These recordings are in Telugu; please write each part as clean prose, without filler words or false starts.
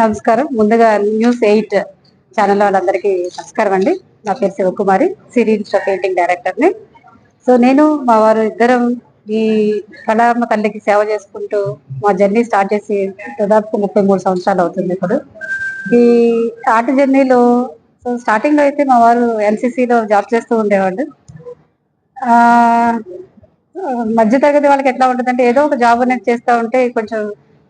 నమస్కారం. ముందుగా న్యూస్ 8 ఛానల్ వాళ్ళందరికీ నమస్కారం అండి. నా పేరు శివకుమారి, సిరీస్ పెయింటింగ్ డైరెక్టర్ని. సో నేను మా వారు ఇద్దరం ఈ కళామ తల్లికి సేవ చేసుకుంటూ మా జర్నీ స్టార్ట్ చేసి దాదాపు 33 సంవత్సరాలు అవుతుంది ఇప్పుడు. ఈ ఆర్ట్ జర్నీలో స్టార్టింగ్ లో అయితే మా వారు ఎన్సీసీలో జాబ్ చేస్తూ ఉండేవాళ్ళు. ఆ మధ్య తరగతి వాళ్ళకి ఎట్లా ఉంటుందంటే ఏదో ఒక జాబ్ అనేది చేస్తూ ఉంటే కొంచెం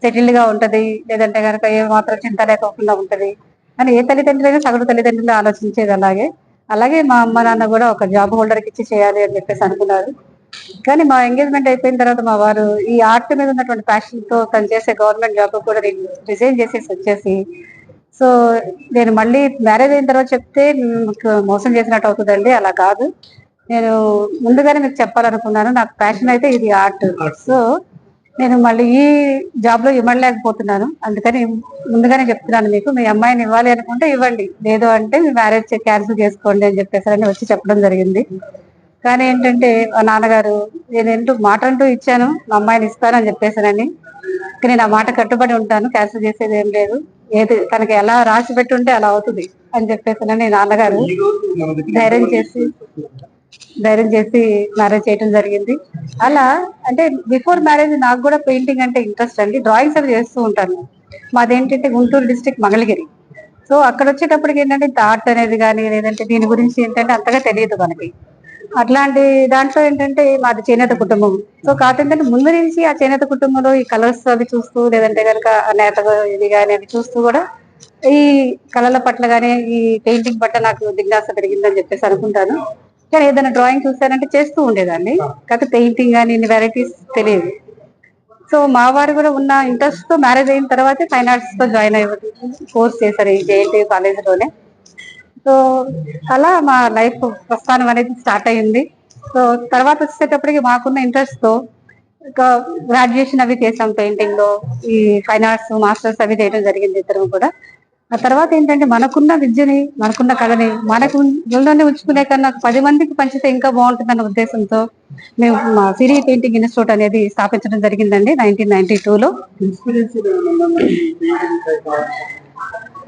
సెటిల్డ్ గా ఉంటది, లేదంటే కనుక ఏ మాత్రం చింత లేకోకుండా ఉంటది అని ఏ తల్లిదండ్రులైనా సగటు తల్లిదండ్రులు ఆలోచించేది. అలాగే అలాగే మా అమ్మ నాన్న కూడా ఒక జాబ్ హోల్డర్కి ఇచ్చి చేయాలి అని చెప్పేసి అనుకున్నారు. కానీ మా ఎంగేజ్మెంట్ అయిపోయిన తర్వాత మా వారు ఈ ఆర్ట్ మీద ఉన్నటువంటి ప్యాషన్ తో తను చేసే గవర్నమెంట్ జాబ్ కూడా రిజైన్ చేసేసి వచ్చేసి, సో నేను మళ్ళీ మ్యారేజ్ అయిన తర్వాత చెప్తే మీకు మోసం చేసినట్టు అవుతుందండి, అలా కాదు, నేను ముందుగానే మీకు చెప్పాలనుకున్నాను, నాకు ప్యాషన్ అయితే ఇది ఆర్ట్. సో నేను మళ్ళీ ఈ జాబ్ లో ఇవ్వలేకపోతున్నాను, అందుకని ముందుగానే చెప్తున్నాను, మీకు మీ అమ్మాయిని ఇవ్వాలి అనుకుంటే ఇవ్వండి, లేదు అంటే మీ మ్యారేజ్ క్యాన్సిల్ చేసుకోండి అని చెప్పేసి వచ్చి చెప్పడం జరిగింది. కానీ ఏంటంటే మా నాన్నగారు, నేనేంటూ మాట అంటూ ఇచ్చాను మా అమ్మాయిని ఇస్తానని చెప్పేసానని, కానీ నా మాట కట్టుబడి ఉంటాను, క్యాన్సిల్ చేసేది ఏం లేదు, ఏది తనకి ఎలా రాసి పెట్టుంటే అలా అవుతుంది అని చెప్పేసానని నాన్నగారు ధైర్యం చేసి మ్యారేజ్ చేయడం జరిగింది. అలా అంటే బిఫోర్ మ్యారేజ్ నాకు కూడా పెయింటింగ్ అంటే ఇంట్రెస్ట్ అండి, డ్రాయింగ్స్ అవి చేస్తూ ఉంటాను. మాదేంటంటే గుంటూరు డిస్ట్రిక్ట్ మంగళగిరి. సో అక్కడ వచ్చేటప్పటికి ఏంటంటే ఆర్ట్ అనేది కానీ లేదంటే దీని గురించి ఏంటంటే అంతగా తెలియదు మనకి. అట్లాంటి దాంట్లో ఏంటంటే మాది చేనేత కుటుంబం. సో కాకపోతే ముందు నుంచి ఆ చేనేత కుటుంబంలో ఈ కలర్స్ అవి చూస్తూ లేదంటే కనుక నేత ఇది కానీ అవి చూస్తూ కూడా ఈ కళల పట్ల గానీ ఈ పెయింటింగ్ పట్ల నాకు జిజ్ఞాస పెరిగిందని చెప్పేసి అనుకుంటాను. కానీ ఏదైనా డ్రాయింగ్ చూసానంటే చేస్తూ ఉండేదాన్ని, కాకపోతే పెయింటింగ్ కానీ ఇన్ని వెరైటీస్ తెలియదు. సో మా వారు కూడా ఉన్న ఇంట్రెస్ట్ తో మ్యారేజ్ అయిన తర్వాతే ఫైన్ ఆర్ట్స్ తో జాయిన్ అయ్యి కోర్స్ చేశారు ఈ జేఎన్టీ కాలేజీలోనే. సో అలా మా లైఫ్ ప్రస్థానం అనేది స్టార్ట్ అయ్యింది. సో తర్వాత వచ్చేటప్పటికి మాకున్న ఇంట్రెస్ట్ తో ఇంకా గ్రాడ్యుయేషన్ అవి చేసాం పెయింటింగ్ లో, ఈ ఫైన్ ఆర్ట్స్ మాస్టర్స్ అవి చేయడం జరిగింది ఇద్దరం కూడా. ఆ తర్వాత ఏంటంటే మనకున్న విద్యని మనకున్న కళని మనకు ఊళ్ళోనే ఉంచుకునే కన్నా 10 మందికి పంచితే ఇంకా బాగుంటుందన్న ఉద్దేశంతో మేము మా సిరి పెయింటింగ్ ఇన్స్టిట్యూట్ అనేది స్థాపించడం జరిగిందండి 1992లో.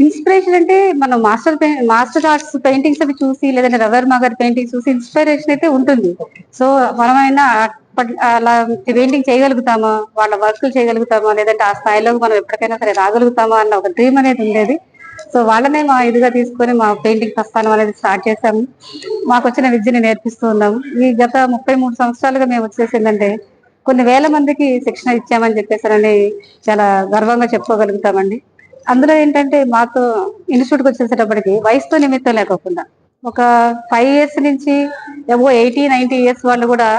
ఇన్స్పిరేషన్ అంటే మనం మాస్టర్ ఆర్ట్స్ పెయింటింగ్స్ అవి చూసి లేదంటే రవర్మా గారి పెయింటింగ్స్ చూసి ఇన్స్పిరేషన్ అయితే ఉంటుంది. సో మనమైనా అలా పెయింటింగ్ చేయగలుగుతామా, వాళ్ళ వర్క్లు చేయగలుగుతామా, లేదంటే ఆ స్థాయిలో మనం ఎప్పటికైనా సరే రాగలుగుతామా అన్న ఒక డ్రీమ్ అనేది ఉండేది. సో వాళ్ళనే మా ఇదిగా తీసుకొని మా పెయింటింగ్ ప్రస్థానం అనేది స్టార్ట్ చేసాము. మాకు వచ్చిన విద్యని నేర్పిస్తూ ఉన్నాము. ఈ గత 33 సంవత్సరాలుగా మేము వచ్చేసిందంటే కొన్ని వేల మందికి శిక్షణ ఇచ్చామని చెప్పేసారని చాలా గర్వంగా చెప్పుకోగలుగుతామండి. అందులో ఏంటంటే మాకు ఇన్స్టిట్యూట్కి వచ్చేసేటప్పటికి వయసుతో నిమిత్తం లేకోకుండా ఒక 5 years నుంచి 80-90 years వాళ్ళు కూడా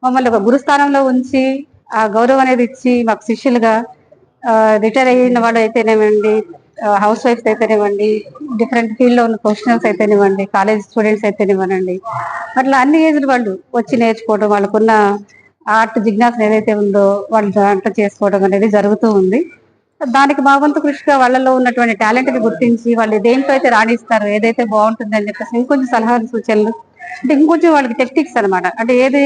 మమ్మల్ని ఒక గురుస్థానంలో ఉంచి ఆ గౌరవం అనేది ఇచ్చి మాకు శిష్యులుగా, రిటైర్ అయిన వాళ్ళు అయితేనేవ్వండి, హౌస్ వైఫ్స్ అయితేనేవ్వండి, డిఫరెంట్ ఫీల్డ్ లో ఉన్న ప్రొఫెషనల్స్ అయితేనేవ్వండి, కాలేజ్ స్టూడెంట్స్ అయితేనేవ్వండి, అట్లా అన్ని ఏజ్లు వాళ్ళు వచ్చి నేర్చుకోవడం, వాళ్ళకున్న ఆర్ట్ జిజ్ఞాస ఏదైతే ఉందో వాళ్ళు దాంట్లో చేసుకోవడం అనేది జరుగుతూ ఉంది. దానికి మా వంతు కృషిగా వాళ్ళలో ఉన్నటువంటి టాలెంట్ ని గుర్తించి వాళ్ళు దేంట్లో అయితే రాణిస్తారు, ఏదైతే బాగుంటుంది అని చెప్పేసి ఇంకొంచెం సలహాలు సూచనలు అంటే ఇంకొంచెం వాళ్ళకి టెక్నిక్స్ అనమాట. అంటే ఏది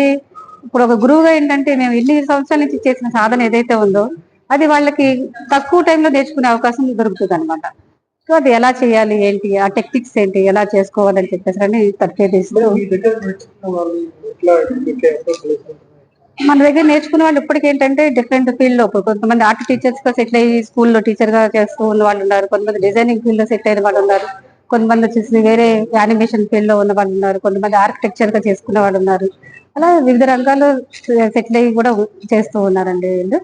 ఇప్పుడు ఒక గురువుగా ఏంటంటే మేము ఇన్ని సంవత్సరాల నుంచి చేసిన సాధన ఏదైతే ఉందో అది వాళ్ళకి తక్కువ టైంలో నేర్చుకునే అవకాశం దొరుకుతుంది అనమాట. సో అది ఎలా చేయాలి ఏంటి, ఆ టెక్నిక్స్ ఏంటి, ఎలా చేసుకోవాలని చెప్పేసి అని తర్ఫీదు మన దగ్గర నేర్చుకునే వాళ్ళు ఇప్పటికేంటంటే డిఫరెంట్ ఫీల్డ్ లో కొంతమంది ఆర్ట్ టీచర్స్ గా సెటిల్ అయ్యి స్కూల్లో టీచర్ గా చేస్తూ ఉన్న వాళ్ళు ఉన్నారు, కొంతమంది డిజైనింగ్ ఫీల్డ్ లో సెటిల్ అయిన వాళ్ళు ఉన్నారు, కొంతమంది వచ్చేసి వేరే యానిమేషన్ ఫీల్డ్ లో ఉన్న వాళ్ళు ఉన్నారు, కొంతమంది ఆర్కిటెక్చర్ గా చేసుకునే వాళ్ళు ఉన్నారు. అలా వివిధ రంగాల్లో సెటిల్ అయ్యి కూడా చేస్తూ ఉన్నారండి వీళ్ళు.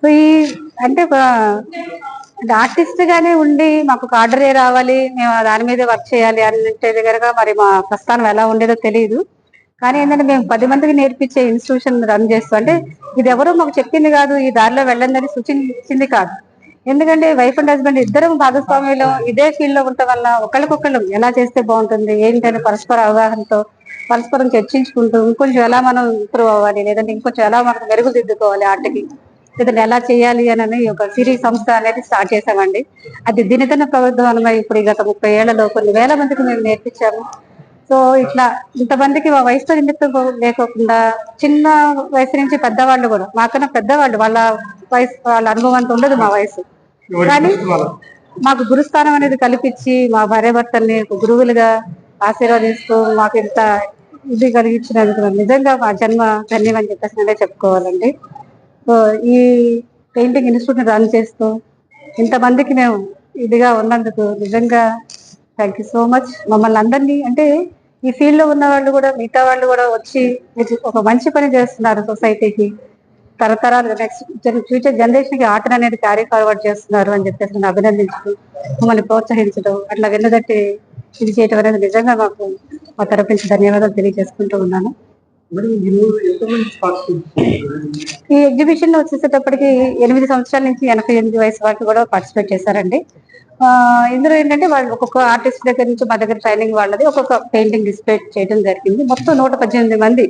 సో ఈ అంటే అంటే ఆర్టిస్ట్ గానే ఉండి మాకు ఒక ఆర్డరే రావాలి, మేము దాని మీదే వర్క్ చేయాలి అంటే కనుక మరి మా ప్రస్థానం ఎలా ఉండేదో తెలియదు. కానీ ఏంటంటే మేము 10 మందికి నేర్పించే ఇన్స్టిట్యూషన్ రన్ చేస్తూ అంటే ఇది ఎవరో మాకు చెప్పింది కాదు, ఈ దారిలో వెళ్ళందని సూచించింది కాదు. ఎందుకంటే వైఫ్ అండ్ హస్బెండ్ ఇద్దరం భాగస్వామ్యంలో ఇదే ఫీల్డ్ లో ఉండటం వల్ల ఒకళ్ళకొకళ్ళు ఎలా చేస్తే బాగుంటుంది ఏంటని పరస్పర అవగాహనతో పరస్పరం చర్చించుకుంటూ ఇంకొంచెం ఎలా మనం ఇంప్రూవ్ అవ్వాలి, లేదంటే ఇంకొంచెం ఎలా మనం మెరుగుదిద్దుకోవాలి ఆటకి లేదంటే ఎలా చేయాలి అని ఒక సిరి సంస్థ అనేది స్టార్ట్ చేశామండి. అది దినదిన ప్రవర్ధమానమై ఇప్పుడు గత 30 ఏళ్లలో కొన్ని వేల మందికి మేము నేర్పించాము. సో ఇట్లా ఇంతమందికి మా వయసుతో నిమిత్తం లేకోకుండా చిన్న వయసు నుంచి పెద్దవాళ్ళు కూడా, మాకన్నా పెద్దవాళ్ళు, వాళ్ళ వయసు వాళ్ళ అనుభవం అంత ఉండదు మా వయసు, కానీ మాకు గురుస్థానం అనేది కల్పించి మా భార్యాభర్తల్ని గురువులుగా ఆశీర్వదిస్తూ మాకు ఇంత ఇది కలిగించినందుకు నిజంగా మా జన్మ ధన్యం అని చెప్పేసి చెప్పుకోవాలండి. సో ఈ పెయింటింగ్ ఇన్స్టిట్యూట్ రన్ చేస్తూ ఇంతమందికి మేము ఇదిగా ఉన్నందుకు నిజంగా థ్యాంక్ యూ సో మచ్. మమ్మల్ని అందరినీ, అంటే ఈ ఫీల్డ్ లో ఉన్న వాళ్ళు కూడా, మిగతా వాళ్ళు కూడా వచ్చి ఒక మంచి పని చేస్తున్నారు సొసైటీకి, తరతరాలు నెక్స్ట్ ఫ్యూచర్ జనరేషన్ కి ఆటను అనేది క్యారీ ఫార్వర్డ్ చేస్తున్నారు అని చెప్పేసి నన్ను అభినందించడం, మమ్మల్ని ప్రోత్సహించడం, అట్లా వెన్నదట్టి ఇది చేయటం అనేది నిజంగా మాకు మా తరపు నుంచి ధన్యవాదాలు తెలియజేసుకుంటూ ఉన్నాను. ఈ ఎగ్జిబిషన్ లో వచ్చేసేటప్పటికి 8 సంవత్సరాల నుంచి 88 వయసు వరకు కూడా పార్టిసిపేట్ చేశారండి. ఇందులో ఏంటంటే వాళ్ళు ఒక్కొక్క ఆర్టిస్ట్ దగ్గర నుంచి మా దగ్గర ట్రైనింగ్ వాళ్ళది ఒక్కొక్క పెయింటింగ్ డిస్ప్లే చేయడం జరిగింది. మొత్తం 118 మంది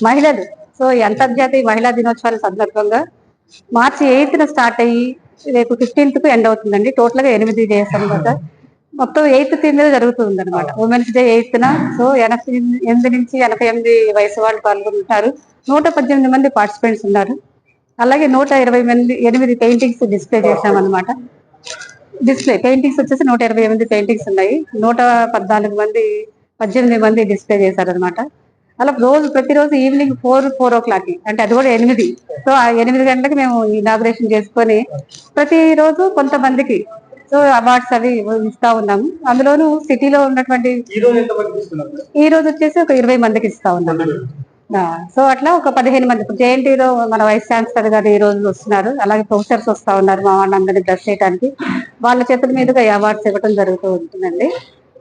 మహిళలు. సో ఈ అంతర్జాతీయ మహిళా దినోత్సవాల సందర్భంగా March 8th స్టార్ట్ అయ్యి రేపు 15th కు ఎండ్ అవుతుందండి. టోటల్ గా 8 డేస్ అనమాట. మొత్తం 8th థీమ్ మీద జరుగుతుంది అనమాట. Women's day 8th. సో 88 నుంచి 88 వయసు వాళ్ళు పాల్గొంటున్నారు. 118 మంది పార్టిసిపెంట్స్ ఉన్నారు. అలాగే 128 పెయింటింగ్స్ డిస్ప్లే చేశామన్నమాట. డిస్ప్లే పెయింటింగ్స్ వచ్చేసి 128 పెయింటింగ్స్ ఉన్నాయి. 18 మంది డిస్ప్లే చేశారనమాట. అలా ప్రతిరోజు ఈవినింగ్ 4 o'clock, అంటే అది కూడా 8. సో ఆ 8 గంటలకు మేము ఇనాగ్రేషన్ చేసుకొని ప్రతిరోజు కొంతమందికి సో అవార్డ్స్ అవి ఇస్తా ఉన్నాము. అందులోనూ సిటీలో ఉన్నటువంటి ఈ రోజు వచ్చేసి ఒక 20 మందికి ఇస్తా ఉన్నాము. సో అట్లా ఒక 15 మంది జేఎన్టీలో మన వైస్ ఛాన్సలర్ గారు ఈ రోజు వస్తున్నారు. అలాగే ప్రొఫెసర్స్ వస్తా ఉన్నారు మా వాళ్ళందరినీ బ్లెస్ చేయడానికి. వాళ్ళ చేతుల మీదుగా అవార్డ్స్ ఇవ్వడం జరుగుతూ ఉంటుందండి.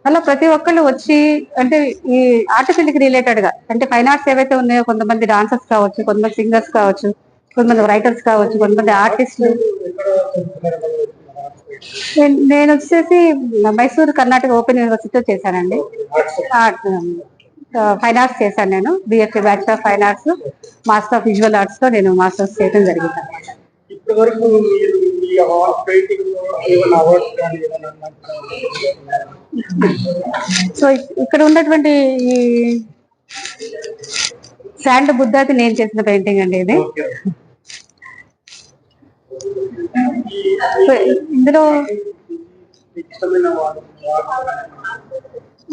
అలా ప్రతి ఒక్కళ్ళు వచ్చి, అంటే ఈ ఆర్ట్ ఫీల్డ్ కి రిలేటెడ్ గా, అంటే ఫైన్ ఆర్ట్స్ ఏవైతే ఉన్నాయో, కొంతమంది డాన్సర్స్ కావచ్చు, కొంతమంది సింగర్స్ కావచ్చు, కొంతమంది రైటర్స్ కావచ్చు, కొంతమంది ఆర్టిస్టులు. నేను వచ్చేసి మైసూర్ కర్ణాటక ఓపెన్ యూనివర్సిటీలో చేశానండి. ఫైన్ ఆర్ట్స్ చేశాను. నేను BSc bachelor of fine arts, master of visual arts లో నేను మాస్టర్స్ చేయడం జరిగింది. సో ఇక్కడ ఉన్నటువంటి ఈ శాండ్ బుద్ధాకి నేను చేసిన పెయింటింగ్ అండి ఇది. ఇందులో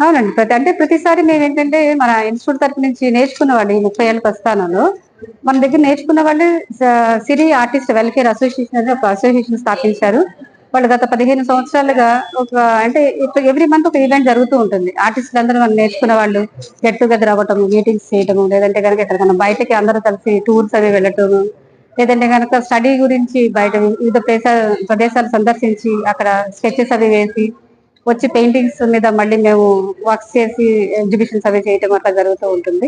అవునండి, ప్రతిసారి మేము ఏంటంటే మన ఇన్స్టిట్యూట్ తరఫు నుంచి నేర్చుకున్న వాళ్ళు ఈ 30 ఏళ్ళ ప్రస్థానంలో మన దగ్గర నేర్చుకున్న వాళ్ళు సిరి ఆర్టిస్ట్ వెల్ఫేర్ అసోసియేషన్ అని ఒక అసోసియేషన్ స్థాపించారు. వాళ్ళు గత 15 సంవత్సరాలుగా అంటే ఎవ్రీ మంత్ ఒక ఈవెంట్ జరుగుతూ ఉంటుంది. ఆర్టిస్టులు అందరూ మనం నేర్చుకున్న వాళ్ళు గెట్ టుగెదర్ అవ్వటము, మీటింగ్స్ చేయటము, లేదంటే కనుక ఎక్కడికైనా బయటకి అందరూ కలిసి టూర్స్ అవి వెళ్ళటము, లేదంటే కనుక స్టడీ గురించి బయట వివిధ ప్రదేశాలు సందర్శించి అక్కడ స్కెచెస్ అవి వేసి వచ్చి పెయింటింగ్స్ మీద మళ్ళీ మేము వర్క్స్ చేసి ఎగ్జిబిషన్స్ అవి చేయటం అట్లా జరుగుతూ ఉంటుంది.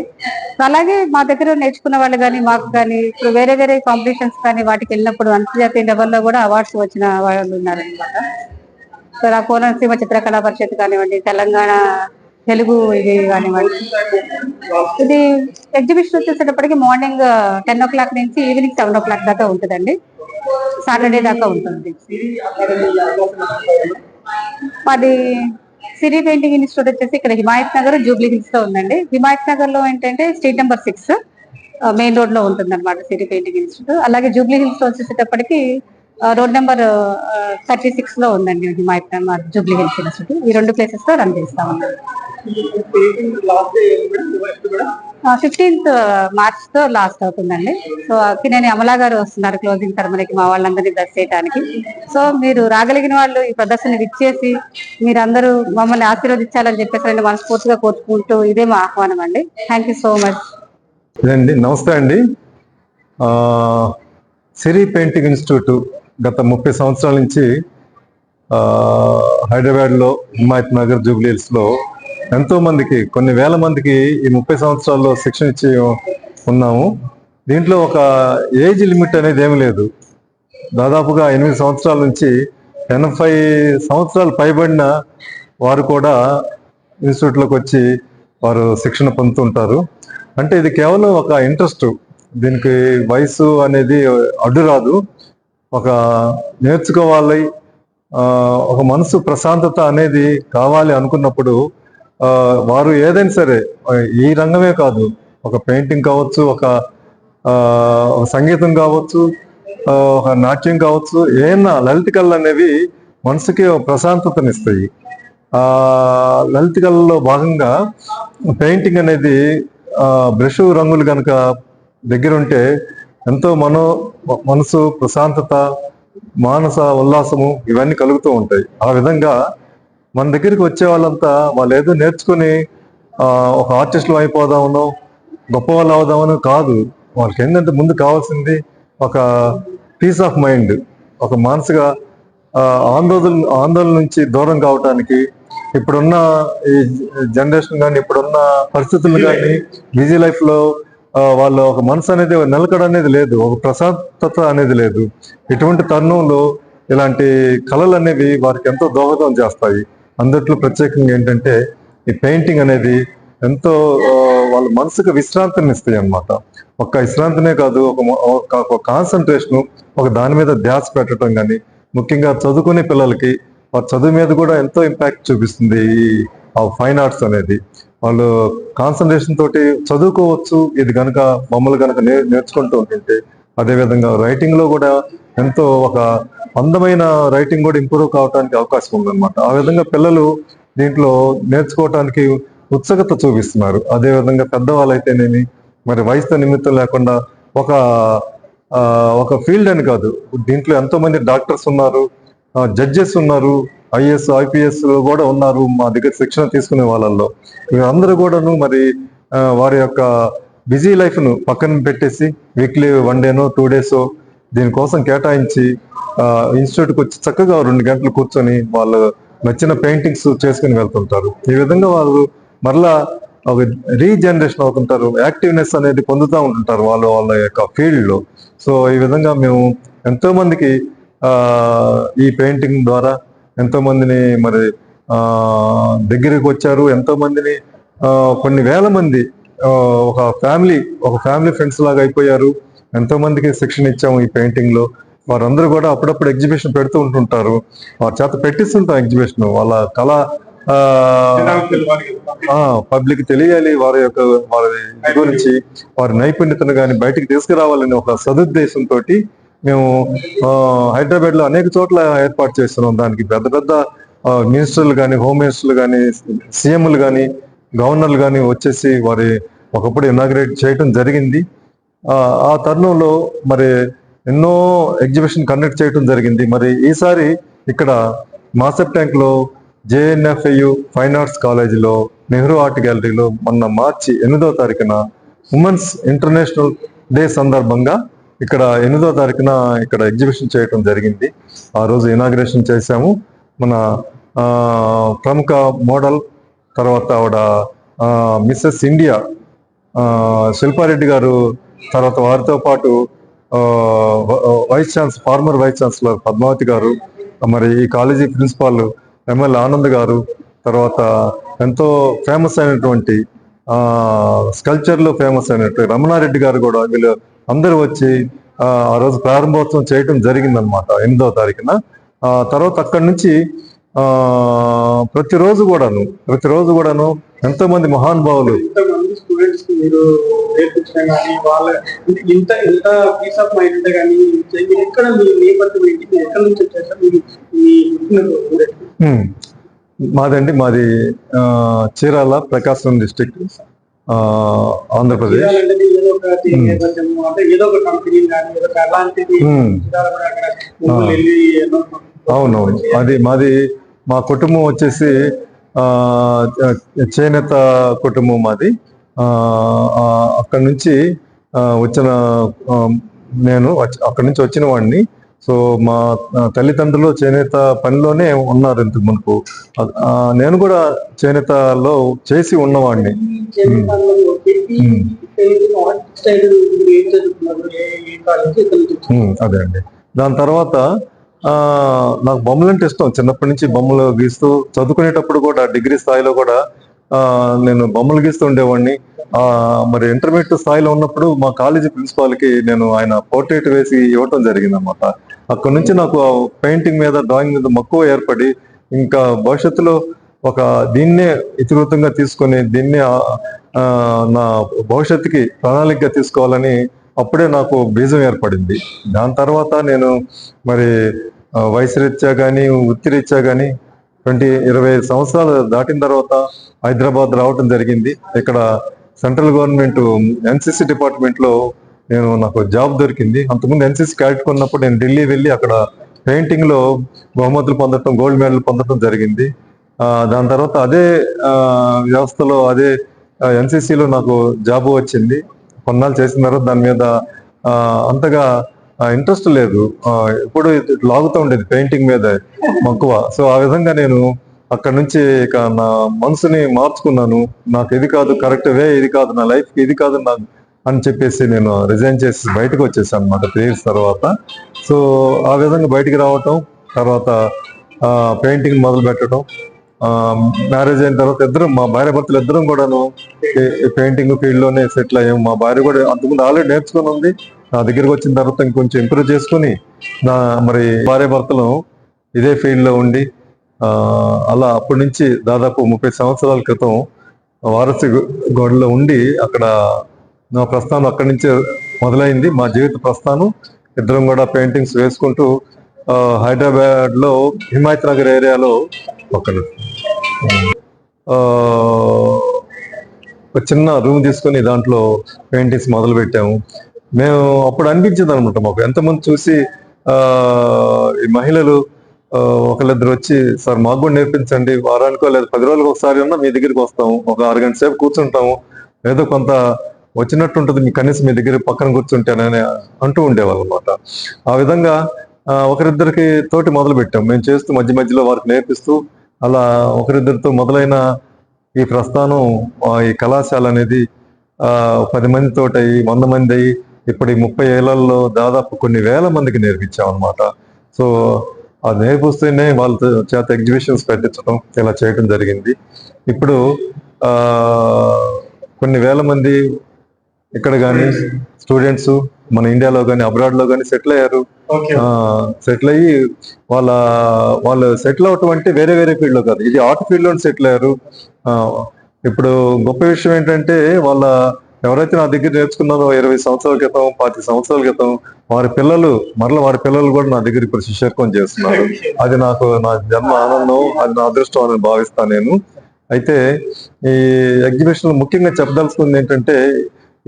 అలాగే మా దగ్గర నేర్చుకున్న వాళ్ళు కానీ, మాకు కానీ ఇప్పుడు వేరే వేరే కాంపిటీషన్స్ కానీ వాటికి వెళ్ళినప్పుడు అంతర్జాతీయ లెవెల్లో కూడా అవార్డ్స్ వచ్చిన వాళ్ళు ఉన్నారనమాట. సో కోనసీమ చిత్రకళా పరిషత్ కానివ్వండి, తెలంగాణ తెలుగు ఇది కానివ్వండి. ఇది ఎగ్జిబిషన్ వచ్చేసేటప్పటికి మార్నింగ్ 10 o'clock నుంచి ఈవినింగ్ 7 o'clock దాకా ఉంటుందండి. సాటర్డే దాకా ఉంటుంది. అది సిరి పెయింటింగ్ ఇన్స్టిట్యూట్ వచ్చేసి ఇక్కడ హిమాయత్ నగర్, జూబ్లీ హిల్స్ లో ఉందండి. హిమాయత్ నగర్ లో ఏంటంటే స్ట్రీట్ నెంబర్ 6 మెయిన్ రోడ్ లో ఉంటుంది అనమాట సిరి పెయింటింగ్ ఇన్స్టిట్యూట్. అలాగే జూబ్లీ హిల్స్ లో వచ్చేసేటప్పటికి రోడ్ నెంబర్ 36 లో ఉందండి Himayat Nagar, Jubilee hills institute. ఈ 2 ప్లేసెస్ లో రన్ చేస్తాము. 15th March తో లాస్ట్ అవుతుందండి. సో అక్కినేని అమలా గారు వస్తున్నారు క్లోజింగ్ సెరమనీకి మా వాళ్ళందరినీ బ్లెస్ చేయడానికి. సో మీరు రాగలిగిన వాళ్ళు ఈ ప్రదర్శన విచ్చేసి మీరందరూ మమ్మల్ని ఆశీర్వదించాలని చెప్పేసి మనస్ఫూర్తిగా కోరుకుంటూ ఇదే మా ఆహ్వానం అండి. Thank you so much. నమస్తే అండి. సిరి పెయింటింగ్ ఇన్స్టిట్యూట్ గత 30 సంవత్సరాల నుంచి హైదరాబాద్లో హిమాయత్ నగర్, జూబ్లీ హిల్స్లో ఎంతో మందికి, కొన్ని వేల మందికి ఈ 30 సంవత్సరాల్లో శిక్షణ ఇచ్చి ఉన్నాము. దీంట్లో ఒక ఏజ్ లిమిట్ అనేది ఏమి లేదు. దాదాపుగా 8 సంవత్సరాల నుంచి 80 సంవత్సరాలు పైబడిన వారు కూడా ఇన్స్టిట్యూట్లోకి వచ్చి వారు శిక్షణ పొందుతుంటారు. అంటే ఇది కేవలం ఒక ఇంట్రెస్ట్, దీనికి వయసు అనేది అడ్డు రాదు. ఒక నేర్చుకోవాలి, ఒక మనసు ప్రశాంతత అనేది కావాలి అనుకున్నప్పుడు వారు ఏదైనా సరే, ఈ రంగమే కాదు, ఒక పెయింటింగ్ కావచ్చు, ఒక సంగీతం కావచ్చు, ఒక నాట్యం కావచ్చు, ఏమన్నా లలిత కళలు అనేవి మనసుకి ఒక ప్రశాంతతనిస్తాయి. ఆ లలిత కళలో భాగంగా పెయింటింగ్ అనేది బ్రష్ రంగులు కనుక దగ్గర ఉంటే ఎంతో మనసు ప్రశాంతత, మానస ఉల్లాసము ఇవన్నీ కలుగుతూ ఉంటాయి. ఆ విధంగా మన దగ్గరికి వచ్చే వాళ్ళంతా వాళ్ళు ఏదో నేర్చుకుని ఒక ఆర్టిస్టులు అయిపోదామనో, గొప్ప వాళ్ళు అవుదామనో కాదు. వాళ్ళకి ఏంటంటే ముందు కావాల్సింది ఒక పీస్ ఆఫ్ మైండ్, ఒక మానసిక ఆందోళన నుంచి దూరం కావటానికి. ఇప్పుడున్న ఈ జనరేషన్ కానీ, ఇప్పుడున్న పరిస్థితులు కానీ, బిజీ లైఫ్ లో వాళ్ళ ఒక మనసు అనేది నిలకడ అనేది లేదు, ఒక ప్రశాంతత అనేది లేదు. ఇటువంటి తరుణంలో ఇలాంటి కళలు అనేవి వారికి ఎంతో దోహదం చేస్తాయి. అందుట్లో ప్రత్యేకంగా ఏంటంటే ఈ పెయింటింగ్ అనేది ఎంతో వాళ్ళ మనసుకు విశ్రాంతిని ఇస్తాయి అన్నమాట. ఒక విశ్రాంతినే కాదు, ఒక కాన్సన్ట్రేషన్, ఒక దాని మీద ధ్యాస పెట్టడం కానీ, ముఖ్యంగా చదువుకునే పిల్లలకి వారి చదువు మీద కూడా ఎంతో ఇంపాక్ట్ చూపిస్తుంది ఈ ఫైన్ ఆర్ట్స్ అనేది. వాళ్ళు కాన్సన్ట్రేషన్ తోటి చదువుకోవచ్చు ఇది కనుక బొమ్మలు కనుక నేర్చుకుంటూ ఉంటుంటే. అదేవిధంగా రైటింగ్ లో కూడా ఎంతో ఒక అందమైన రైటింగ్ కూడా ఇంప్రూవ్ కావడానికి అవకాశం ఉందన్నమాట. ఆ విధంగా పిల్లలు దీంట్లో నేర్చుకోవటానికి ఉత్సుకత చూపిస్తున్నారు. అదేవిధంగా పెద్దవాళ్ళు అయితేనేమి, మరి వయసుతో నిమిత్తం లేకుండా ఒక ఫీల్డ్ అని కాదు, దీంట్లో ఎంతో మంది డాక్టర్స్ ఉన్నారు, జడ్జెస్ ఉన్నారు, ఐఏఎస్ ఐపీఎస్ కూడా ఉన్నారు మా దగ్గర శిక్షణ తీసుకునే వాళ్ళల్లో. వీరందరూ కూడాను మరి వారి యొక్క బిజీ లైఫ్ ను పక్కన పెట్టేసి వీక్లీ 1 డేనో 2 డేసో దీనికోసం కేటాయించి ఇన్స్టిట్యూట్కి వచ్చి చక్కగా 2 గంటలు కూర్చొని వాళ్ళు నచ్చిన పెయింటింగ్స్ చేసుకుని వెళ్తుంటారు. ఈ విధంగా వాళ్ళు మరలా ఒక రీజనరేషన్ అవుతుంటారు, యాక్టివ్నెస్ అనేది పొందుతూ ఉంటుంటారు వాళ్ళ యొక్క ఫీల్డ్ లో. సో ఈ విధంగా మేము ఎంతో మందికి ఈ పెయింటింగ్ ద్వారా ఎంతో మందిని మరి దగ్గరికి వచ్చారు. ఎంతో మందిని కొన్ని వేల మంది ఒక ఫ్యామిలీ ఫ్రెండ్స్ లాగా అయిపోయారు. ఎంతో మందికి శిక్షణ ఇచ్చాము ఈ పెయింటింగ్ లో. వారందరూ కూడా అప్పుడప్పుడు ఎగ్జిబిషన్ పెడుతూ ఉంటుంటారు, వారి చేత పెట్టిస్తుంటాం ఎగ్జిబిషన్. వాళ్ళ కళ పబ్లిక్ తెలియాలి, వారి గురించి, వారి నైపుణ్యతను కానీ బయటికి తీసుకురావాలని ఒక సదుద్దేశంతో మేము హైదరాబాద్ లో అనేక చోట్ల ఏర్పాటు చేస్తున్నాం. దానికి పెద్ద పెద్ద మినిస్టర్లు కానీ, హోమ్ మినిస్టర్లు కానీ, సీఎంలు కానీ, గవర్నర్లు కానీ వచ్చేసి వారి ఒకప్పుడు ఇనాగ్రేట్ చేయడం జరిగింది. ఆ తరుణంలో మరి ఎన్నో ఎగ్జిబిషన్ కండక్ట్ చేయడం జరిగింది. మరి ఈసారి ఇక్కడ మాసెప్ ట్యాంక్ లో జేఎన్ఎఫ్ఐయు ఫైన్ ఆర్ట్స్ కాలేజీలో నెహ్రూ ఆర్ట్ గ్యాలరీలో మొన్న మార్చి 8వ తారీఖున ఉమెన్స్ ఇంటర్నేషనల్ డే సందర్భంగా ఇక్కడ 8వ తారీఖున ఇక్కడ ఎగ్జిబిషన్ చేయడం జరిగింది. ఆ రోజు ఇనాగ్రేషన్ చేశాము. మన ప్రముఖ మోడల్, తర్వాత ఆవిడ మిస్సెస్ ఇండియా శిల్పారెడ్డి గారు, తర్వాత వారితో పాటు ఫార్మర్ వైస్ ఛాన్సలర్ పద్మావతి గారు, మరి ఈ కాలేజీ ప్రిన్సిపాల్ ఎంఎల్ ఆనంద్ గారు, తర్వాత ఎంతో ఫేమస్ అయినటువంటి స్కల్చర్ లో ఫేమస్ అయినటువంటి రమణారెడ్డి గారు కూడా, వీళ్ళు అందరూ వచ్చి ఆ రోజు ప్రారంభోత్సవం చేయడం జరిగిందనమాట 8వ తారీఖున. తర్వాత అక్కడి నుంచి ప్రతిరోజు కూడాను ఎంతో మంది మహానుభావులు స్టూడెంట్స్ కి మీరు నేర్పించడం కానీ, వాళ్ళ ఇంత పీస్ ఆఫ్ మైండ్ ఉంటే కానీ, ఎక్కడ మీ నేపథ్యం ఏంటి, మీరు ఎక్కడి నుంచి వచ్చారు, మాది చీరాల, ప్రకాశం డిస్ట్రిక్ట్, ఆంధ్రప్రదేశ్. అవునవును, అది మాది. మా కుటుంబం వచ్చేసి చేనేత కుటుంబం మాది. అక్కడి నుంచి అక్కడి నుంచి వచ్చిన వాడిని. సో మా తల్లిదండ్రులు చేనేత పనిలోనే ఉన్నారు ఇంతకు మునుపు. నేను కూడా చేనేతలో చేసి ఉన్నవాడిని. అదే అండి. దాని తర్వాత నాకు బొమ్మలు అంటే ఇష్టం. చిన్నప్పటి నుంచి బొమ్మలు గీస్తూ, చదువుకునేటప్పుడు కూడా డిగ్రీ స్థాయిలో కూడా నేను బొమ్మలు గీస్తూ ఉండేవాడిని. మరి ఇంటర్మీడియట్ స్థాయిలో ఉన్నప్పుడు మా కాలేజీ ప్రిన్సిపాల్ కి నేను ఆయన పోర్ట్రేట్ వేసి ఇవ్వటం జరిగింది అనమాట. అక్కడ నుంచి నాకు పెయింటింగ్ మీద డ్రాయింగ్ మీద మక్కువ ఏర్పడి ఇంకా భవిష్యత్తులో ఒక దీన్నే ఇతివృత్తంగా తీసుకొని దీన్నే నా భవిష్యత్తుకి ప్రణాళికగా తీసుకోవాలని అప్పుడే నాకు బీజం ఏర్పడింది. దాని తర్వాత నేను మరి వయసు రీత్యా కానీ వృత్తిరీత్యా కానీ 25 సంవత్సరాలు దాటిన తర్వాత హైదరాబాద్ రావటం జరిగింది. ఇక్కడ సెంట్రల్ గవర్నమెంట్ ఎన్సిసి డిపార్ట్మెంట్ లో నాకు జాబ్ దొరికింది. అంతకుముందు ఎన్సిసి క్యాడెట్ ఉన్నప్పుడు నేను ఢిల్లీ వెళ్ళి అక్కడ పెయింటింగ్ లో బహుమతులు పొందటం, గోల్డ్ మెడల్ పొందటం జరిగింది. దాని తర్వాత అదే వ్యవస్థలో అదే ఎన్సిసిలో నాకు జాబ్ వచ్చింది. కొన్నాళ్ళు చేసిన తర్వాత దాని మీద అంతగా ఇంట్రెస్ట్ లేదు. ఎప్పుడు లాగుతూ ఉండేది పెయింటింగ్ మీద మక్కువ. సో ఆ విధంగా నేను అక్కడ నుంచి ఇక నా మనసుని మార్చుకున్నాను. నాకు ఇది కాదు కరెక్ట్ వే, ఇది కాదు నా లైఫ్, ఇది కాదు నాకు అని చెప్పేసి నేను రిజైన్ చేసి బయటకు వచ్చేసాను అనమాట 3 years తర్వాత. సో ఆ విధంగా బయటికి రావటం, తర్వాత పెయింటింగ్ మొదలు పెట్టడం. మ్యారేజ్ అయిన తర్వాత మా భార్య భర్తలు ఇద్దరం కూడాను పెయింటింగ్ ఫీల్డ్ లోనే సెటిల్ అయ్యాము. మా భార్య కూడా అంతకుముందు ఆల్రెడీ నేర్చుకుని ఉంది. నా దగ్గరికి వచ్చిన తర్వాత ఇంకొంచెం ఇంప్రూవ్ చేసుకుని మరి భార్య భర్తలు ఇదే ఫీల్డ్ లో ఉండి అలా అప్పటి నుంచి దాదాపు 30 సంవత్సరాల క్రితం వారసి గోడలో ఉండి అక్కడ నా ప్రస్థానం అక్కడి నుంచే మొదలైంది. మా జీవిత ప్రస్థానం ఇద్దరం కూడా పెయింటింగ్స్ వేసుకుంటూ హైదరాబాద్ లో హిమాయత్ నగర్ ఏరియాలో ఒక చిన్న రూమ్ తీసుకొని దాంట్లో పెయింటింగ్స్ మొదలు పెట్టాము. మేము అప్పుడు అనిపించింది అనమాట, మాకు ఎంతమంది చూసి ఈ మహిళలు ఒకళ్ళిద్దరు వచ్చి సార్ మాకు కూడా నేర్పించండి, వారానికో లేదా 10 రోజులకు ఒకసారి ఉన్నా మీ దగ్గరికి వస్తాము, ఒక 6 గంటల సేపు కూర్చుంటాము, ఏదో కొంత వచ్చినట్టు ఉంటుంది, మీ కనీసం మీ దగ్గర పక్కన కూర్చుంటానని అంటూ ఉండేవాళ్ళు అనమాట. ఆ విధంగా ఒకరిద్దరికి తోటి మొదలు పెట్టాం. మేము చేస్తూ మధ్య మధ్యలో వారికి నేర్పిస్తూ అలా ఒకరిద్దరితో మొదలైన ఈ ప్రస్థానం, ఈ కళాశాల అనేది 10 మందితోటి అయ్యి 100 మంది అయ్యి ఇప్పుడు ఈ 30 ఏళ్లలో దాదాపు కొన్ని వేల మందికి నేర్పించాం అనమాట. సో అది నేర్పిస్తూనే వాళ్ళ చేత ఎగ్జిబిషన్స్ పెట్టించడం ఇలా చేయడం జరిగింది. ఇప్పుడు కొన్ని వేల మంది ఇక్కడ కానీ స్టూడెంట్స్ మన ఇండియాలో కానీ అబ్రాడ్ లో కానీ సెటిల్ అయ్యారు. సెటిల్ అయ్యి వాళ్ళు సెటిల్ అవటం అంటే వేరే వేరే ఫీల్డ్ లో కాదు, ఇది ఆర్ట్ ఫీల్డ్ లో సెటిల్ అయ్యారు. ఇప్పుడు గొప్ప విషయం ఏంటంటే ఎవరైతే నా దగ్గర నేర్చుకున్నారో 20 సంవత్సరాల క్రితం 25 సంవత్సరాల క్రితం వారి పిల్లలు కూడా నా దగ్గర ఇప్పుడు శిష్యత్వం చేస్తున్నారు. అది నాకు నా జన్మ ఆనందం, అది నా అదృష్టం అని భావిస్తాను నేను. అయితే ఈ ఎగ్జిబిషన్ ముఖ్యంగా చెప్పదలుచుకుంది ఏంటంటే,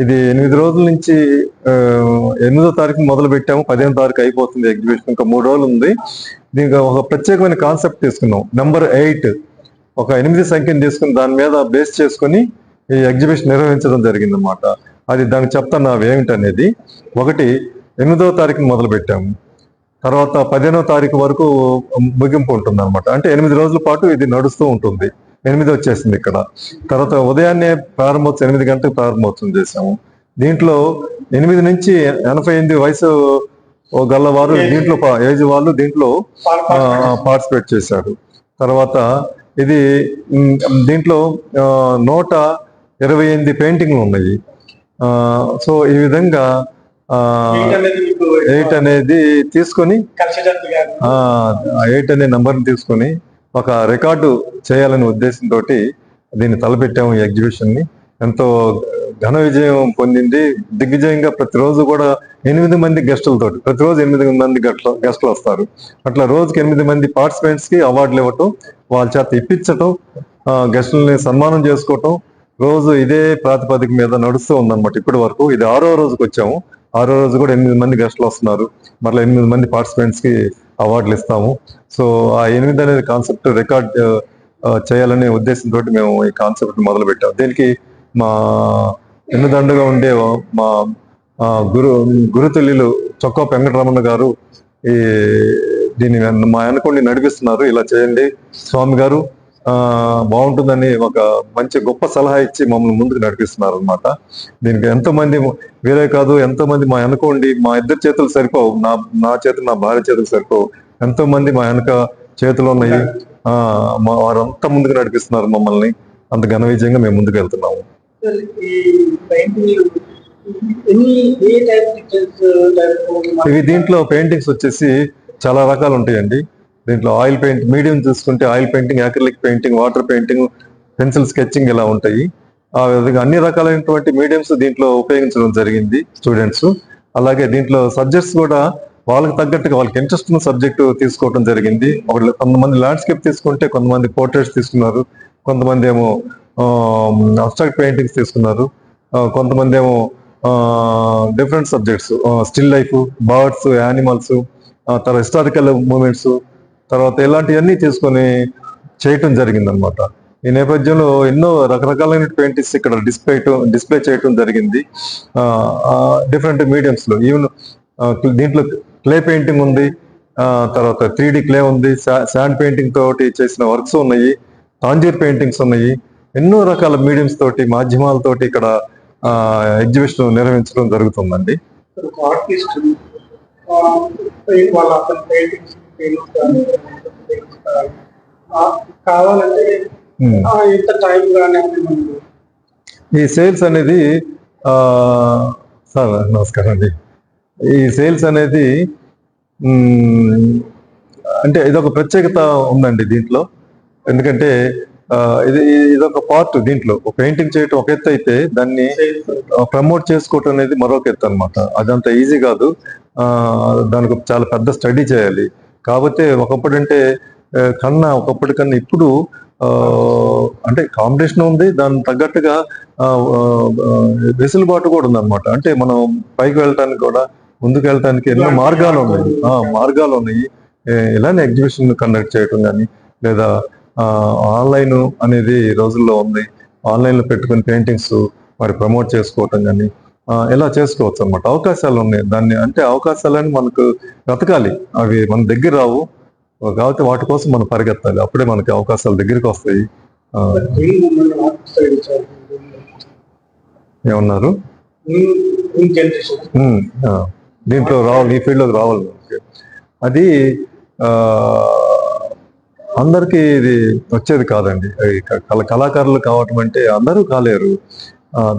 ఇది 8 రోజుల నుంచి 8వ తారీఖు మొదలు పెట్టాము, 15వ తారీఖు అయిపోతుంది ఎగ్జిబిషన్. ఇంకా 3 రోజులు ఉంది. దీనికి ఒక ప్రత్యేకమైన కాన్సెప్ట్ తీసుకున్నాం. నెంబర్ 8 ఒక 8 సంఖ్యను తీసుకుని దాని మీద బేస్ చేసుకుని ఈ ఎగ్జిబిషన్ నిర్వహించడం జరిగింది అనమాట. అది దానికి చెప్తాను అవి ఏమిటనేది. 8వ తారీఖుని మొదలు పెట్టాము, తర్వాత 15వ తారీఖు వరకు ముగింపు ఉంటుంది అనమాట. అంటే 8 రోజుల పాటు ఇది నడుస్తూ ఉంటుంది. 8 వచ్చేసింది ఇక్కడ. తర్వాత ఉదయాన్నే 8 గంటలకు ప్రారంభోత్సవం చేశాము. దీంట్లో 8 నుంచి 88 వయసు గల్లవారు దీంట్లో ఏజ్ వాళ్ళు దీంట్లో పార్టిసిపేట్ చేశారు. తర్వాత ఇది దీంట్లో 128 పెయింటింగ్లు ఉన్నాయి. సో ఈ విధంగా 8 అనేది తీసుకొని 8 అనే నంబర్ని తీసుకొని ఒక రికార్డు చేయాలనే ఉద్దేశంతో దీన్ని తలపెట్టాము. ఈ ఎగ్జిబిషన్ ని ఎంతో ఘన విజయం పొందింది. దిగ్విజయంగా ప్రతిరోజు కూడా 8 మంది గెస్టులతోటి, ప్రతిరోజు 8 మంది గెస్టులు వస్తారు. అట్లా రోజుకి 8 మంది పార్టిసిపెంట్స్ కి అవార్డులు ఇవ్వటం, వాళ్ళ చేత ఇప్పించటం, గెస్టులని సన్మానం చేసుకోవటం రోజు ఇదే ప్రాతిపదిక మీద నడుస్తూ ఉందన్నమాట. ఇప్పటి వరకు ఇది 6వ రోజుకి వచ్చాము. 6వ రోజు కూడా 8 మంది గెస్టులు వస్తున్నారు. మరలా 8 మంది పార్టిసిపెంట్స్ కి అవార్డులు ఇస్తాము. సో ఆ 8 అనేది కాన్సెప్ట్ రికార్డ్ చేయాలనే ఉద్దేశంతో మేము ఈ కాన్సెప్ట్ మొదలు పెట్టాము. దీనికి మా ఎన్నుదండగా ఉండే మా గురుతుల్యులు చొక్కా వెంకటరమణ గారు దీన్ని మా అనుకోండి నడిపిస్తున్నారు. ఇలా చేయండి స్వామి గారు, బాగుంటుందని ఒక మంచి గొప్ప సలహా ఇచ్చి మమ్మల్ని ముందుకు నడిపిస్తున్నారు అనమాట. దీనికి ఎంతో మంది వేరే కాదు, ఎంతో మంది మా అనుకోండి మా ఇద్దరు చేతులు సరిపోవు, నా చేతులు నా భార్య చేతులు సరిపోవు, ఎంతో మంది మా వెనక చేతులు ఉన్నాయి. వారంతా ముందుకు నడిపిస్తున్నారు మమ్మల్ని. అంత ఘన విజయంగా మేము ముందుకు వెళ్తున్నాము. సార్ ఈ పెయింటింగ్ ఎన్ని ఏ టైప్ పిక్చర్స్ ఇవి దీంట్లో పెయింటింగ్స్ వచ్చేసి చాలా రకాలు ఉంటాయండి. దీంట్లో ఆయిల్ పెయింట్, మీడియం చూసుకుంటే oil painting, acrylic painting, water painting, pencil sketching ఇలా ఉంటాయి. ఆ విధంగా అన్ని రకాలైనటువంటి మీడియంస్ దీంట్లో ఉపయోగించడం జరిగింది స్టూడెంట్స్. అలాగే దీంట్లో సబ్జెక్ట్స్ కూడా వాళ్ళకి తగ్గట్టుగా వాళ్ళకి ఇంట్రెస్ట్ ఉన్న సబ్జెక్టు తీసుకోవడం జరిగింది. కొంతమంది ల్యాండ్స్కేప్ తీసుకుంటే కొంతమంది పోర్ట్రేట్స్ తీసుకున్నారు, కొంతమంది ఏమో అబ్స్ట్రాక్ట్ పెయింటింగ్స్ తీసుకున్నారు, కొంతమంది ఏమో different subjects, still life, birds, animals, తర్వాత హిస్టారికల్ మూమెంట్స్, తర్వాత ఇలాంటివన్నీ తీసుకొని చేయటం జరిగింది అనమాట. ఈ నేపథ్యంలో ఎన్నో రకరకాలైన పెయింటింగ్స్ ఇక్కడ డిస్ప్లే చేయటం జరిగింది డిఫరెంట్ మీడియంస్ లో. ఈవెన్ దీంట్లో క్లే పెయింటింగ్ ఉంది, తర్వాత 3D క్లే ఉంది, శాండ్ పెయింటింగ్ తోటి చేసిన వర్క్స్ ఉన్నాయి, తాంజీర్ పెయింటింగ్స్ ఉన్నాయి. ఎన్నో రకాల మీడియంస్ తోటి, మాధ్యమాలతోటి ఇక్కడ ఎగ్జిబిషన్ నిర్వహించడం జరుగుతుందండి. ఒక ఆర్టిస్ట్ వాళ్ళ పెయింటింగ్స్ కావాలంటే ఎంత టైం కానీ ఈ సేల్స్ అనేది సార్ నమస్కారం అండి. ఈ సేల్స్ అనేది అంటే ఇదొక ప్రత్యేకత ఉందండి దీంట్లో. ఎందుకంటే ఇదొక పార్ట్. దీంట్లో పెయింటింగ్ చేయటం ఒక ఎత్తు అయితే దాన్ని ప్రమోట్ చేసుకోవటం అనేది మరొక ఎత్తు అనమాట. అదంత ఈజీ కాదు, దానికి చాలా పెద్ద స్టడీ చేయాలి. కాకపోతే ఒకప్పటి కన్నా ఇప్పుడు అంటే కాంపిటీషన్ ఉంది, దాని తగ్గట్టుగా వెసులుబాటు కూడా ఉందన్నమాట. అంటే మనం పైకి వెళ్ళటానికి కూడా, ముందుకు వెళ్ళటానికి ఎన్నో మార్గాలు ఉన్నాయి. ఇలానే ఎగ్జిబిషన్ కండక్ట్ చేయటం కానీ, లేదా ఆన్లైన్ అనేది ఈ రోజుల్లో ఉంది, ఆన్లైన్ లో పెట్టుకుని పెయింటింగ్స్ మరి ప్రమోట్ చేసుకోవటం కానీ ఇలా చేసుకోవచ్చు అనమాట. అవకాశాలు ఉన్నాయి. దాన్ని అంటే అవకాశాలని మనకు వెతకాలి, అవి మన దగ్గర రావు. కాబట్టి వాటి కోసం మనం పరిగెత్తాలి, అప్పుడే మనకి అవకాశాలు దగ్గరికి వస్తాయి. ఏమన్నారు? దీంట్లో రావాలి, ఈ ఫీల్డ్ లోకి రావాలి. అది అందరికీ ఇది వచ్చేది కాదండి. కళాకారులు కావటం అంటే అందరూ కాలేరు.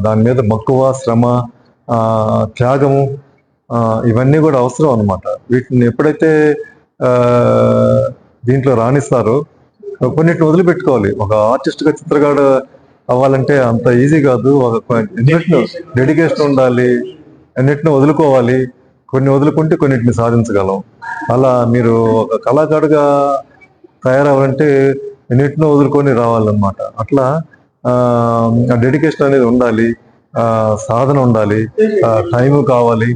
దాని మీద మక్కువ, శ్రమ, త్యాగము ఇవన్నీ కూడా అవసరం అన్నమాట. వీటిని ఎప్పుడైతే దీంట్లో రాణిస్తారో కొన్నిటిని వదిలిపెట్టుకోవాలి. ఒక ఆర్టిస్ట్ గా చిత్రకారుడు అవ్వాలంటే అంత ఈజీ కాదు. డెడికేషన్ ఉండాలి, అన్నిటిని వదులుకోవాలి. కొన్ని వదులుకుంటే కొన్నిటిని సాధించగలం. అలా మీరు ఒక కళాకారుడుగా తయారవ్వాలంటే ఎన్నిటినో వదులుకొని రావాలన్నమాట. అట్లా డెడికేషన్ అనేది ఉండాలి, సాధన ఉండాలి, టైం కావాలి.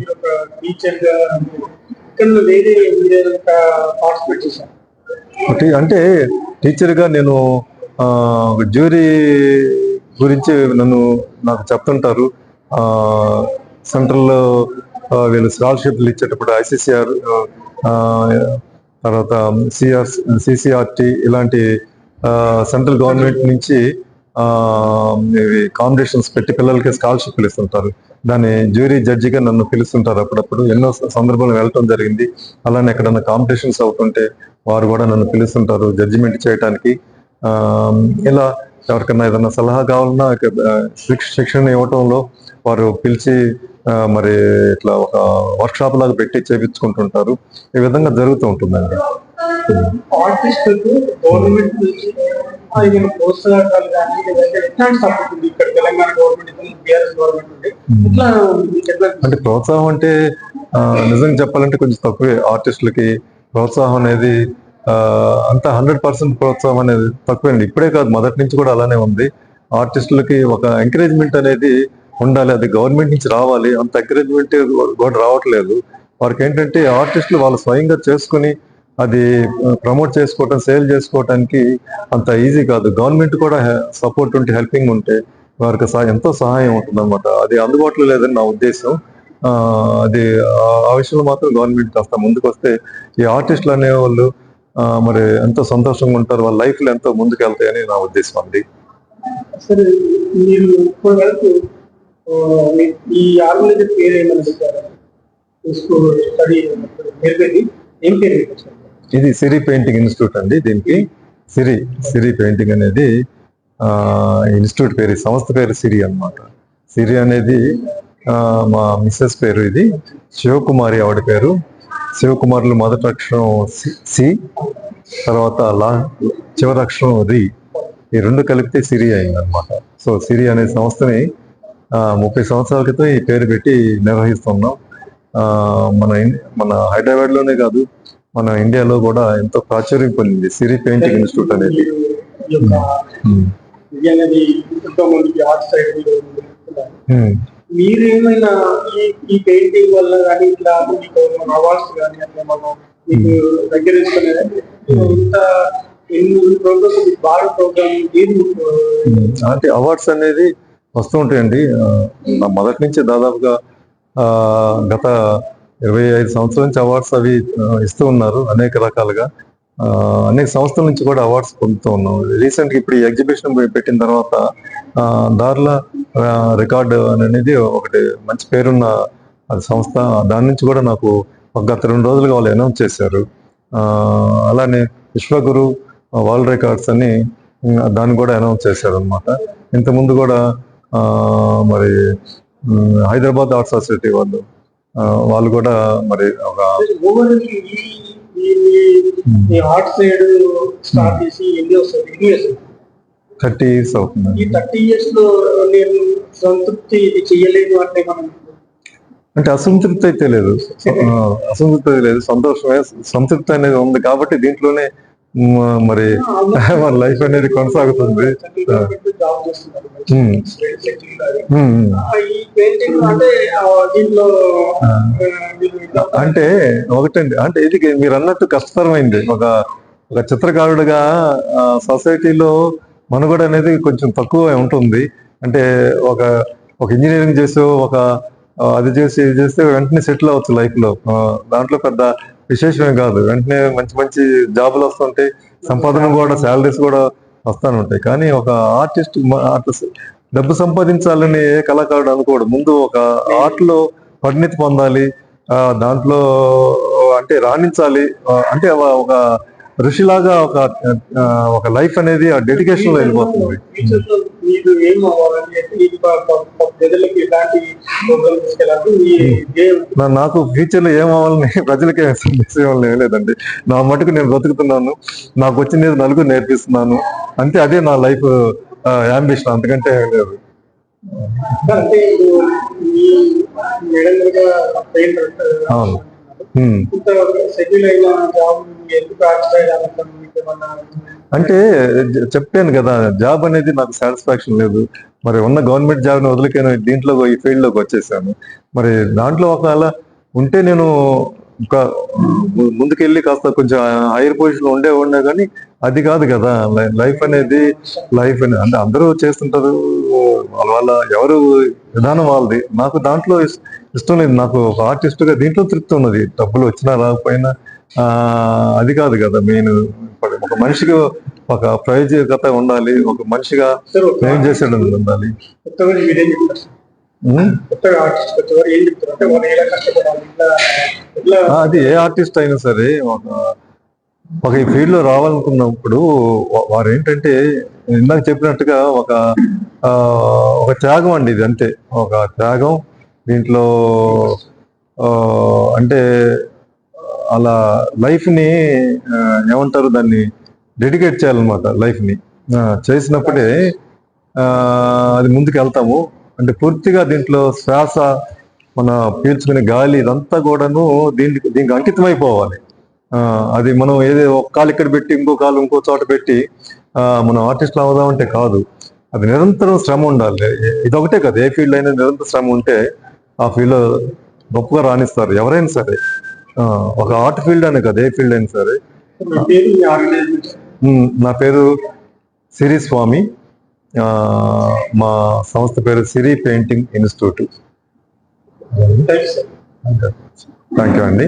అంటే టీచర్ గా నేను జ్యూరీ గురించి నాకు చెప్తుంటారు. సెంట్రల్ వీళ్ళు స్కాలర్షిప్లు ఇచ్చేటప్పుడు ICCR, తర్వాత CCRT ఇలాంటి సెంట్రల్ గవర్నమెంట్ నుంచి కాంపిటీషన్స్ పెట్టి పిల్లలకి స్కాలర్షిప్లు ఇస్తుంటారు. దాన్ని జ్యూరీ జడ్జిగా నన్ను పిలుస్తుంటారు అప్పుడప్పుడు. ఎన్నో సందర్భాలు వెళ్ళటం జరిగింది. అలానే ఎక్కడన్నా కాంపిటీషన్స్ అవుతుంటే వారు కూడా నన్ను పిలుస్తుంటారు జడ్జిమెంట్ చేయడానికి. ఇలా ఎవరికన్నా ఏదన్నా సలహా కావాలన్నా శిక్షణ ఇవ్వటంలో వారు పిలిచి మరి ఇట్లా ఒక వర్క్ షాప్ లాగా పెట్టి చేపించుకుంటుంటారు. ఈ విధంగా జరుగుతూ ఉంటుందండి. అంటే ప్రోత్సాహం అంటే నిజంగా చెప్పాలంటే కొంచెం తక్కువే. ఆర్టిస్టులకి ప్రోత్సాహం అనేది అంతా 100% ప్రోత్సాహం అనేది తక్కువేండి. ఇప్పుడే కాదు, మొదటి నుంచి కూడా అలానే ఉంది. ఆర్టిస్టులకి ఒక ఎంకరేజ్మెంట్ అనేది ఉండాలి, అది గవర్నమెంట్ నుంచి రావాలి. అంత ఎంకరేజ్మెంట్ కూడా రావట్లేదు. వారికి ఏంటంటే ఆర్టిస్టులు వాళ్ళు స్వయంగా చేసుకుని అది ప్రమోట్ చేసుకోవటం, సేల్ చేసుకోవటానికి అంత ఈజీ కాదు. గవర్నమెంట్ కూడా సపోర్ట్ ఉంటే, హెల్పింగ్ ఉంటే వారికి ఎంతో సహాయం ఉంటుంది అనమాట. అది అందుబాటులో లేదని నా ఉద్దేశం. అది ఆ విషయంలో మాత్రం గవర్నమెంట్ కాస్త ముందుకు వస్తే ఈ ఆర్టిస్టులు అనేవాళ్ళు మరి ఎంతో సంతోషంగా ఉంటారు, వాళ్ళ లైఫ్ లో ఎంతో ముందుకు వెళ్తాయని నా ఉద్దేశం అండి. సరే, మీరు ఇప్పటి వరకు ఈ ఆర్గనైజర్ పేరు ఏమైనా పెట్టారా? స్టడీ ఏం పేరు? ఇది సిరి పెయింటింగ్ ఇన్స్టిట్యూట్ అండి. దీనికి సిరి పెయింటింగ్ అనేది ఇన్స్టిట్యూట్ పేరు, ఈ సంస్థ పేరు సిరి అన్నమాట. సిరి అనేది మా మిస్సెస్ పేరు, ఇది శివకుమారి ఆవిడ పేరు. శివకుమారులు మొదటి అక్షరం సి, తర్వాత చివరి అక్షరం రి, ఈ రెండు కలిపితే సిరి అయింది అనమాట. సో సిరి అనే సంస్థని 30 సంవత్సరాల క్రితం ఈ పేరు పెట్టి నిర్వహిస్తున్నాం. మన హైదరాబాద్ లోనే కాదు, మన ఇండియాలో కూడా ఎంతో ప్రాచుర్యం పొందింది సిరి పెయింటింగ్ ఇన్స్టిట్యూట్ అనేది. మీరు ఏమైనా ఈ పెయింటింగ్ వల్ల కానీ ఇట్లా మీకు అవార్డ్స్ కానీ అట్లా మనం మీకు దగ్గర అంటే అవార్డ్స్ అనేది వస్తూ ఉంటాయండి. నా మొదటి నుంచి దాదాపుగా గత 25 సంవత్సరాల నుంచి అవార్డ్స్ అవి ఇస్తూ ఉన్నారు అనేక రకాలుగా. అనేక సంస్థల నుంచి కూడా అవార్డ్స్ పొందుతూ ఉన్నాం. రీసెంట్ గా ఇప్పుడు ఈ ఎగ్జిబిషన్ పెట్టిన తర్వాత దార్ల రికార్డ్ అనేది ఒకటి మంచి పేరున్న సంస్థ, దాని నుంచి కూడా నాకు గత 2 రోజులుగా వాళ్ళు అనౌన్స్ చేశారు. అలానే విశ్వగురు వరల్డ్ రికార్డ్స్ అని దాన్ని కూడా అనౌన్స్ చేశారు అనమాట. ఇంతకుముందు కూడా మరి హైదరాబాద్ ఆర్ట్ సొసైటీ వాళ్ళు కూడా మరి ఒక ఆర్ట్ సైడ్ స్టార్ట్ చేసి 30 years అవుతుంది. ఈ 30 years లో నేను సంతృప్తి ఇది చేయలేదు అంటే అంటే అసంతృప్తి అయితే లేదు, సంతోషమే, సంతృప్తి అనేది ఉంది. కాబట్టి దీంట్లోనే మరి మన లైఫ్ అనేది కొనసాగుతుంది. అంటే ఒకటండి, అంటే ఇది మీరు అన్నట్టు కష్టతరమైంది. ఒక చిత్రకారుడిగా సొసైటీలో మనుగడ అనేది కొంచెం తక్కువ ఉంటుంది. అంటే ఒక ఇంజనీరింగ్ చేసి అది చేసి ఇది చేస్తే వెంటనే సెటిల్ అవ్వచ్చు లైఫ్ లో. దాంట్లో పెద్ద విశేషమే కాదు, వెంటనే మంచి మంచి జాబులు వస్తుంటాయి, సంపాదన కూడా, శాలరీస్ కూడా వస్తానే ఉంటాయి. కానీ ఒక ఆర్టిస్ట్ డబ్బు సంపాదించాలని ఏ కళాకారుడు అనుకోడు. ముందు ఒక ఆర్ట్ లో పరిణితి పొందాలి, దాంట్లో అంటే రాణించాలి, అంటే ఒక ఋషిలాగా ఒక లైఫ్ అనేది ఆ డెడికేషన్ లో వెళ్ళిపోతుంది. నాకు ఫ్యూచర్ లో ఏమవ్వాలని ప్రజలకే సందేశం లేదండి. నా మటుకు నేను బ్రతుకుతున్నాను, నాకు వచ్చింది నలుగురు నేర్పిస్తున్నాను, అంతే. అదే నా లైఫ్ యాంబిషన్, అంతకంటే ఏం లేదు. అవును, అంటే చెప్పాను కదా, జాబ్ అనేది నాకు సాటిస్ఫాక్షన్ లేదు. మరి ఉన్న గవర్నమెంట్ జాబ్ ని వదిలిపోయిన దీంట్లో ఈ ఫీల్డ్ లోకి వచ్చేసాను. మరి దాంట్లో ఒకవేళ ఉంటే నేను ఇంకా ముందుకెళ్ళి కాస్త కొంచెం హైయర్ పొజిషన్ ఉండే కానీ అది కాదు కదా లైఫ్ అనేది. అంటే అందరూ చేస్తుంటారు వాళ్ళ ఎవరు విధానం వాళ్ళది. నాకు దాంట్లో ఇష్టం లేదు. నాకు ఒక ఆర్టిస్ట్ గా దీంట్లో తృప్తి ఉన్నది, డబ్బులు వచ్చినా రాకపోయినా. అది కాదు కదా మెయిన్. ఒక మనిషికి ఒక ప్రయోజకత ఉండాలి, ఒక మనిషిగా ఏం చేసేది ఉండాలి. అది ఏ ఆర్టిస్ట్ అయినా సరే ఒక ఈ ఫీల్డ్ లో రావాలనుకున్నప్పుడు వారు ఏంటంటే ఇందాక చెప్పినట్టుగా ఒక త్యాగం అండి ఇది, అంతే. ఒక త్యాగం దీంట్లో. అంటే అలా లైఫ్ ని ఏమంటారు, దాన్ని డెడికేట్ చేయాలన్నమాట. లైఫ్ ని చేసినప్పుడే అది ముందుకు వెళ్తాము. అంటే పూర్తిగా దీంట్లో శ్వాస, మన పీల్చుకునే గాలి, ఇదంతా కూడాను దీనికి అంకితమైపోవాలి. అది మనం ఒక కాలు ఇక్కడ పెట్టి ఇంకో కాలు ఇంకో చోట పెట్టి మనం ఆర్టిస్ట్లు అవుదామంటే కాదు. అది నిరంతరం శ్రమ ఉండాలి. ఇదొకటే కదా, ఏ ఫీల్డ్ అయినా నిరంతర శ్రమ ఉంటే ఆ ఫీల్డ్ లో గొప్పగా రాణిస్తారు ఎవరైనా సరే. ఒక ఆర్ట్ ఫీల్డ్ అనే కదా, ఏ ఫీల్డ్ అయినా సరే. నా పేరు సిరి స్వామి, మా సంస్థ పేరు సిరి పెయింటింగ్ ఇన్స్టిట్యూట్. థ్యాంక్ యూ అండి.